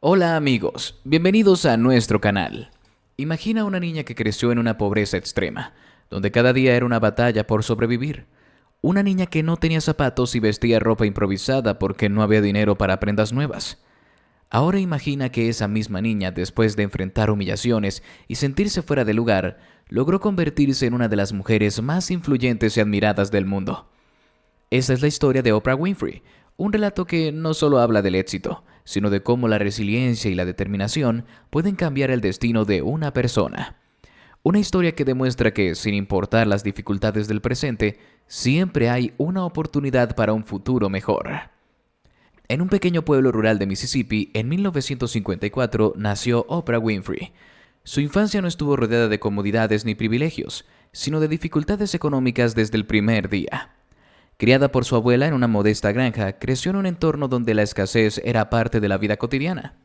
Hola amigos, bienvenidos a nuestro canal. Imagina una niña que creció en una pobreza extrema, donde cada día era una batalla por sobrevivir. Una niña que no tenía zapatos y vestía ropa improvisada porque no había dinero para prendas nuevas. Ahora imagina que esa misma niña, después de enfrentar humillaciones y sentirse fuera de lugar, logró convertirse en una de las mujeres más influyentes y admiradas del mundo. Esta es la historia de Oprah Winfrey, un relato que no solo habla del éxito, sino de cómo la resiliencia y la determinación pueden cambiar el destino de una persona. Una historia que demuestra que, sin importar las dificultades del presente, siempre hay una oportunidad para un futuro mejor. En un pequeño pueblo rural de Mississippi, en 1954, nació Oprah Winfrey. Su infancia no estuvo rodeada de comodidades ni privilegios, sino de dificultades económicas desde el primer día. Criada por su abuela en una modesta granja, creció en un entorno donde la escasez era parte de la vida cotidiana.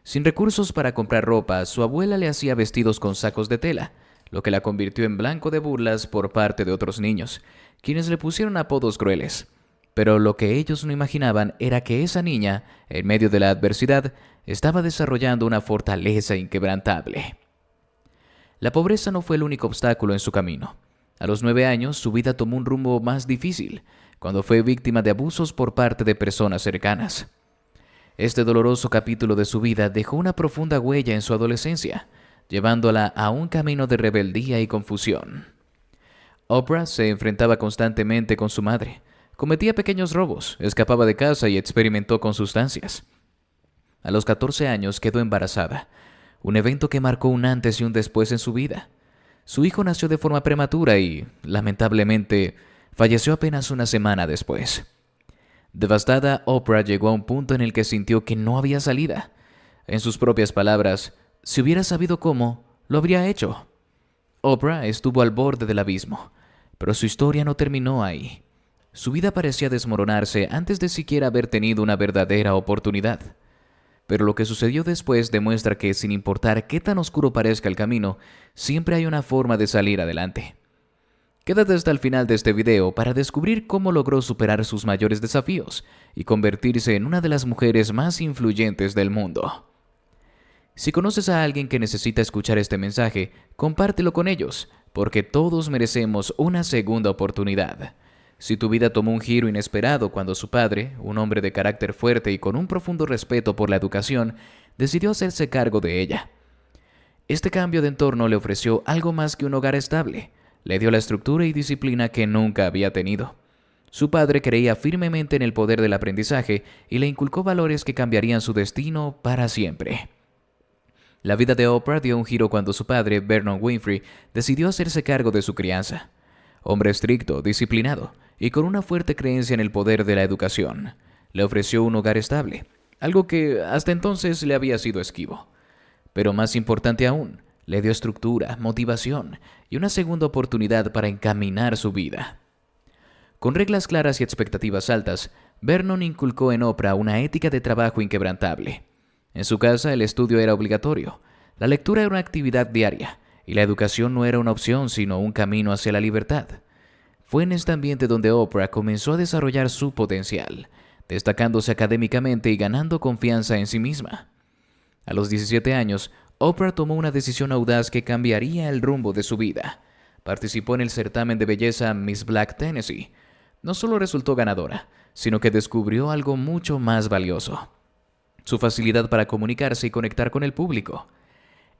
Sin recursos para comprar ropa, su abuela le hacía vestidos con sacos de tela, lo que la convirtió en blanco de burlas por parte de otros niños, quienes le pusieron apodos crueles. Pero lo que ellos no imaginaban era que esa niña, en medio de la adversidad, estaba desarrollando una fortaleza inquebrantable. La pobreza no fue el único obstáculo en su camino. A los 9 años, su vida tomó un rumbo más difícil, cuando fue víctima de abusos por parte de personas cercanas. Este doloroso capítulo de su vida dejó una profunda huella en su adolescencia, llevándola a un camino de rebeldía y confusión. Oprah se enfrentaba constantemente con su madre, cometía pequeños robos, escapaba de casa y experimentó con sustancias. A los 14 años quedó embarazada, un evento que marcó un antes y un después en su vida. Su hijo nació de forma prematura y, lamentablemente, falleció apenas una semana después. Devastada, Oprah llegó a un punto en el que sintió que no había salida. En sus propias palabras, si hubiera sabido cómo, lo habría hecho. Oprah estuvo al borde del abismo, pero su historia no terminó ahí. Su vida parecía desmoronarse antes de siquiera haber tenido una verdadera oportunidad. Pero lo que sucedió después demuestra que, sin importar qué tan oscuro parezca el camino, siempre hay una forma de salir adelante. Quédate hasta el final de este video para descubrir cómo logró superar sus mayores desafíos y convertirse en una de las mujeres más influyentes del mundo. Si conoces a alguien que necesita escuchar este mensaje, compártelo con ellos, porque todos merecemos una segunda oportunidad. Si tu vida tomó un giro inesperado cuando su padre, un hombre de carácter fuerte y con un profundo respeto por la educación, decidió hacerse cargo de ella. Este cambio de entorno le ofreció algo más que un hogar estable. Le dio la estructura y disciplina que nunca había tenido. Su padre creía firmemente en el poder del aprendizaje y le inculcó valores que cambiarían su destino para siempre. La vida de Oprah dio un giro cuando su padre, Vernon Winfrey, decidió hacerse cargo de su crianza. Hombre estricto, disciplinado y con una fuerte creencia en el poder de la educación, le ofreció un hogar estable, algo que hasta entonces le había sido esquivo. Pero más importante aún, le dio estructura, motivación y una segunda oportunidad para encaminar su vida. Con reglas claras y expectativas altas, Vernon inculcó en Oprah una ética de trabajo inquebrantable. En su casa el estudio era obligatorio, la lectura era una actividad diaria y la educación no era una opción sino un camino hacia la libertad. Fue en este ambiente donde Oprah comenzó a desarrollar su potencial, destacándose académicamente y ganando confianza en sí misma. A los 17 años, Oprah tomó una decisión audaz que cambiaría el rumbo de su vida. Participó en el certamen de belleza Miss Black Tennessee. No solo resultó ganadora, sino que descubrió algo mucho más valioso: su facilidad para comunicarse y conectar con el público.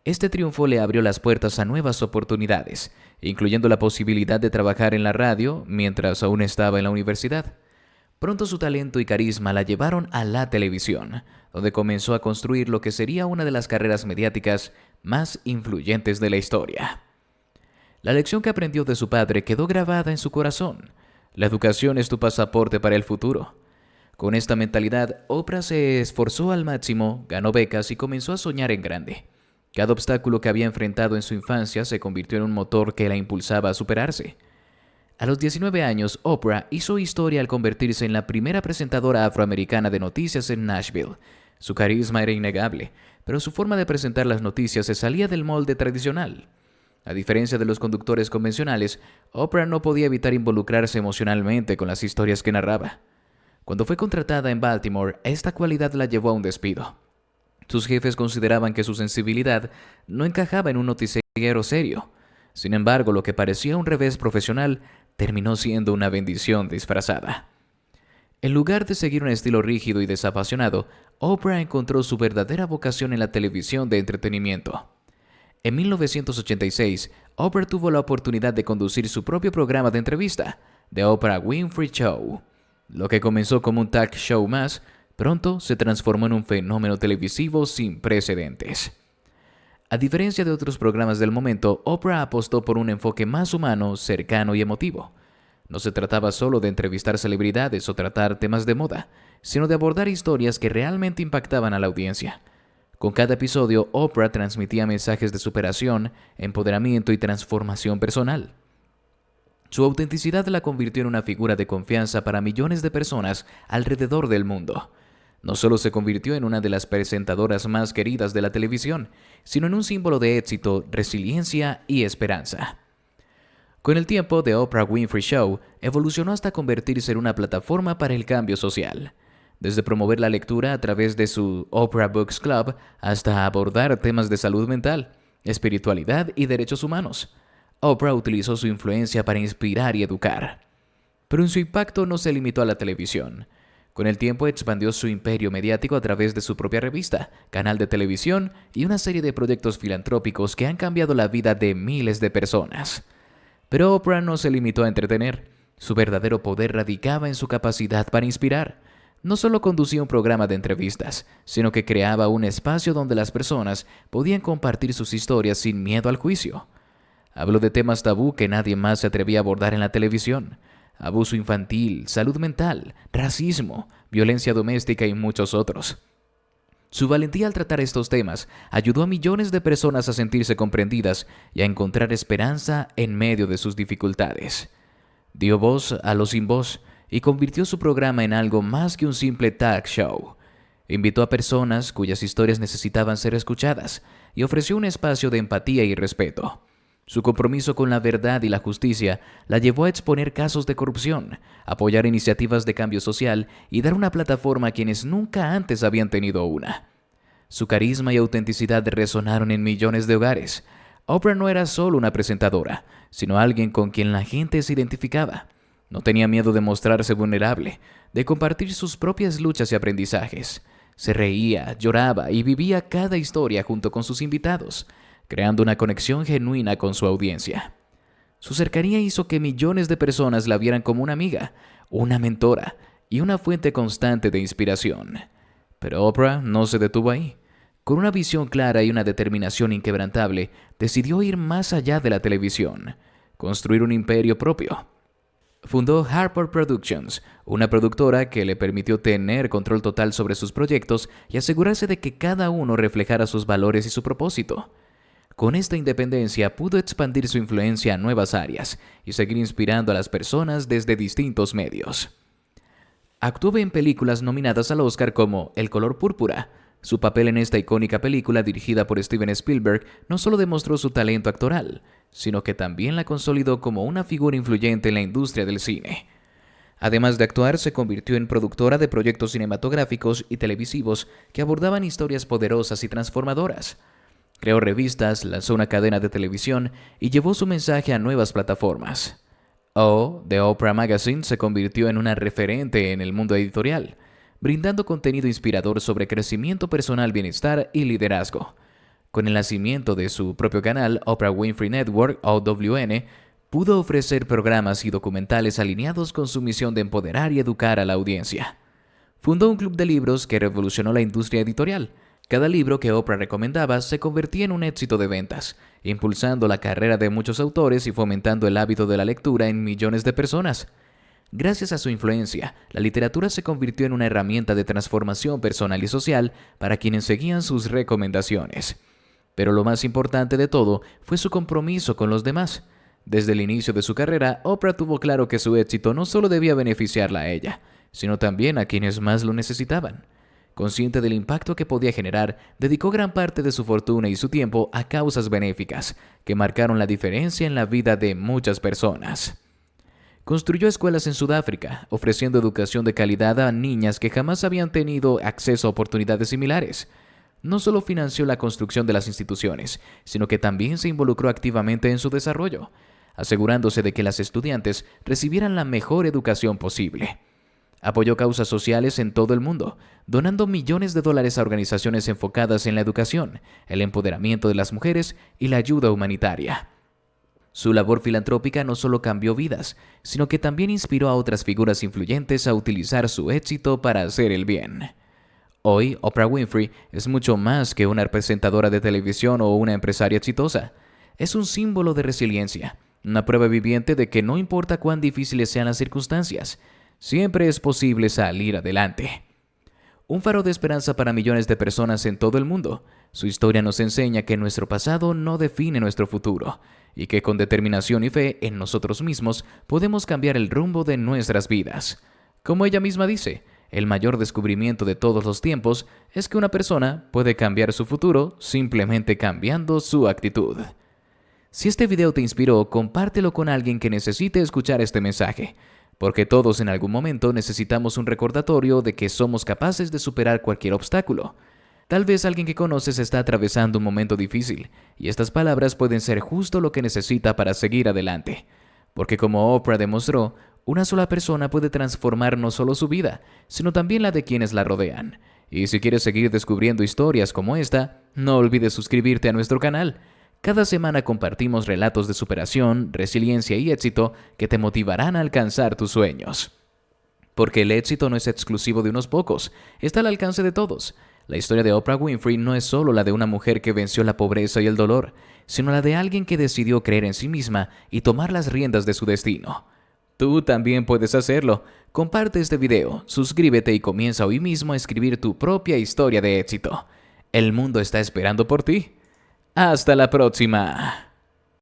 Este triunfo le abrió las puertas a nuevas oportunidades, incluyendo la posibilidad de trabajar en la radio mientras aún estaba en la universidad. Pronto su talento y carisma la llevaron a la televisión, donde comenzó a construir lo que sería una de las carreras mediáticas más influyentes de la historia. La lección que aprendió de su padre quedó grabada en su corazón. La educación es tu pasaporte para el futuro. Con esta mentalidad, Oprah se esforzó al máximo, ganó becas y comenzó a soñar en grande. Cada obstáculo que había enfrentado en su infancia se convirtió en un motor que la impulsaba a superarse. A los 19 años, Oprah hizo historia al convertirse en la primera presentadora afroamericana de noticias en Nashville. Su carisma era innegable, pero su forma de presentar las noticias se salía del molde tradicional. A diferencia de los conductores convencionales, Oprah no podía evitar involucrarse emocionalmente con las historias que narraba. Cuando fue contratada en Baltimore, esta cualidad la llevó a un despido. Sus jefes consideraban que su sensibilidad no encajaba en un noticiero serio. Sin embargo, lo que parecía un revés profesional terminó siendo una bendición disfrazada. En lugar de seguir un estilo rígido y desapasionado, Oprah encontró su verdadera vocación en la televisión de entretenimiento. En 1986, Oprah tuvo la oportunidad de conducir su propio programa de entrevista, The Oprah Winfrey Show. Lo que comenzó como un talk show más, pronto se transformó en un fenómeno televisivo sin precedentes. A diferencia de otros programas del momento, Oprah apostó por un enfoque más humano, cercano y emotivo. No se trataba solo de entrevistar celebridades o tratar temas de moda, sino de abordar historias que realmente impactaban a la audiencia. Con cada episodio, Oprah transmitía mensajes de superación, empoderamiento y transformación personal. Su autenticidad la convirtió en una figura de confianza para millones de personas alrededor del mundo. No solo se convirtió en una de las presentadoras más queridas de la televisión, sino en un símbolo de éxito, resiliencia y esperanza. Con el tiempo, The Oprah Winfrey Show evolucionó hasta convertirse en una plataforma para el cambio social. Desde promover la lectura a través de su Oprah Books Club hasta abordar temas de salud mental, espiritualidad y derechos humanos. Oprah utilizó su influencia para inspirar y educar. Pero su impacto no se limitó a la televisión. Con el tiempo expandió su imperio mediático a través de su propia revista, canal de televisión y una serie de proyectos filantrópicos que han cambiado la vida de miles de personas. Pero Oprah no se limitó a entretener. Su verdadero poder radicaba en su capacidad para inspirar. No solo conducía un programa de entrevistas, sino que creaba un espacio donde las personas podían compartir sus historias sin miedo al juicio. Habló de temas tabú que nadie más se atrevía a abordar en la televisión: abuso infantil, salud mental, racismo, violencia doméstica y muchos otros. Su valentía al tratar estos temas ayudó a millones de personas a sentirse comprendidas y a encontrar esperanza en medio de sus dificultades. Dio voz a los sin voz y convirtió su programa en algo más que un simple talk show. Invitó a personas cuyas historias necesitaban ser escuchadas y ofreció un espacio de empatía y respeto. Su compromiso con la verdad y la justicia la llevó a exponer casos de corrupción, apoyar iniciativas de cambio social y dar una plataforma a quienes nunca antes habían tenido una. Su carisma y autenticidad resonaron en millones de hogares. Oprah no era solo una presentadora, sino alguien con quien la gente se identificaba. No tenía miedo de mostrarse vulnerable, de compartir sus propias luchas y aprendizajes. Se reía, lloraba y vivía cada historia junto con sus invitados, creando una conexión genuina con su audiencia. Su cercanía hizo que millones de personas la vieran como una amiga, una mentora y una fuente constante de inspiración. Pero Oprah no se detuvo ahí. Con una visión clara y una determinación inquebrantable, decidió ir más allá de la televisión, construir un imperio propio. Fundó Harper Productions, una productora que le permitió tener control total sobre sus proyectos y asegurarse de que cada uno reflejara sus valores y su propósito. Con esta independencia pudo expandir su influencia a nuevas áreas y seguir inspirando a las personas desde distintos medios. Actuó en películas nominadas al Oscar como El color púrpura. Su papel en esta icónica película dirigida por Steven Spielberg no solo demostró su talento actoral, sino que también la consolidó como una figura influyente en la industria del cine. Además de actuar, se convirtió en productora de proyectos cinematográficos y televisivos que abordaban historias poderosas y transformadoras. Creó revistas, lanzó una cadena de televisión y llevó su mensaje a nuevas plataformas. The Oprah Magazine se convirtió en una referente en el mundo editorial, brindando contenido inspirador sobre crecimiento personal, bienestar y liderazgo. Con el nacimiento de su propio canal, Oprah Winfrey Network, OWN, pudo ofrecer programas y documentales alineados con su misión de empoderar y educar a la audiencia. Fundó un club de libros que revolucionó la industria editorial. Cada libro que Oprah recomendaba se convertía en un éxito de ventas, impulsando la carrera de muchos autores y fomentando el hábito de la lectura en millones de personas. Gracias a su influencia, la literatura se convirtió en una herramienta de transformación personal y social para quienes seguían sus recomendaciones. Pero lo más importante de todo fue su compromiso con los demás. Desde el inicio de su carrera, Oprah tuvo claro que su éxito no solo debía beneficiarla a ella, sino también a quienes más lo necesitaban. Consciente del impacto que podía generar, dedicó gran parte de su fortuna y su tiempo a causas benéficas que marcaron la diferencia en la vida de muchas personas. Construyó escuelas en Sudáfrica, ofreciendo educación de calidad a niñas que jamás habían tenido acceso a oportunidades similares. no solo financió la construcción de las instituciones, sino que también se involucró activamente en su desarrollo, asegurándose de que las estudiantes recibieran la mejor educación posible. Apoyó causas sociales en todo el mundo, donando millones de dólares a organizaciones enfocadas en la educación, el empoderamiento de las mujeres y la ayuda humanitaria. Su labor filantrópica no solo cambió vidas, sino que también inspiró a otras figuras influyentes a utilizar su éxito para hacer el bien. Hoy, Oprah Winfrey es mucho más que una presentadora de televisión o una empresaria exitosa. Es un símbolo de resiliencia, una prueba viviente de que no importa cuán difíciles sean las circunstancias, siempre es posible salir adelante. Un faro de esperanza para millones de personas en todo el mundo. Su historia nos enseña que nuestro pasado no define nuestro futuro y que con determinación y fe en nosotros mismos podemos cambiar el rumbo de nuestras vidas. Como ella misma dice, el mayor descubrimiento de todos los tiempos es que una persona puede cambiar su futuro simplemente cambiando su actitud. Si este video te inspiró, compártelo con alguien que necesite escuchar este mensaje, porque todos en algún momento necesitamos un recordatorio de que somos capaces de superar cualquier obstáculo. Tal vez alguien que conoces está atravesando un momento difícil, y estas palabras pueden ser justo lo que necesita para seguir adelante. Porque como Oprah demostró, una sola persona puede transformar no solo su vida, sino también la de quienes la rodean. Y si quieres seguir descubriendo historias como esta, no olvides suscribirte a nuestro canal. Cada semana compartimos relatos de superación, resiliencia y éxito que te motivarán a alcanzar tus sueños. Porque el éxito no es exclusivo de unos pocos, está al alcance de todos. La historia de Oprah Winfrey no es solo la de una mujer que venció la pobreza y el dolor, sino la de alguien que decidió creer en sí misma y tomar las riendas de su destino. Tú también puedes hacerlo. Comparte este video, suscríbete y comienza hoy mismo a escribir tu propia historia de éxito. El mundo está esperando por ti. ¡Hasta la próxima!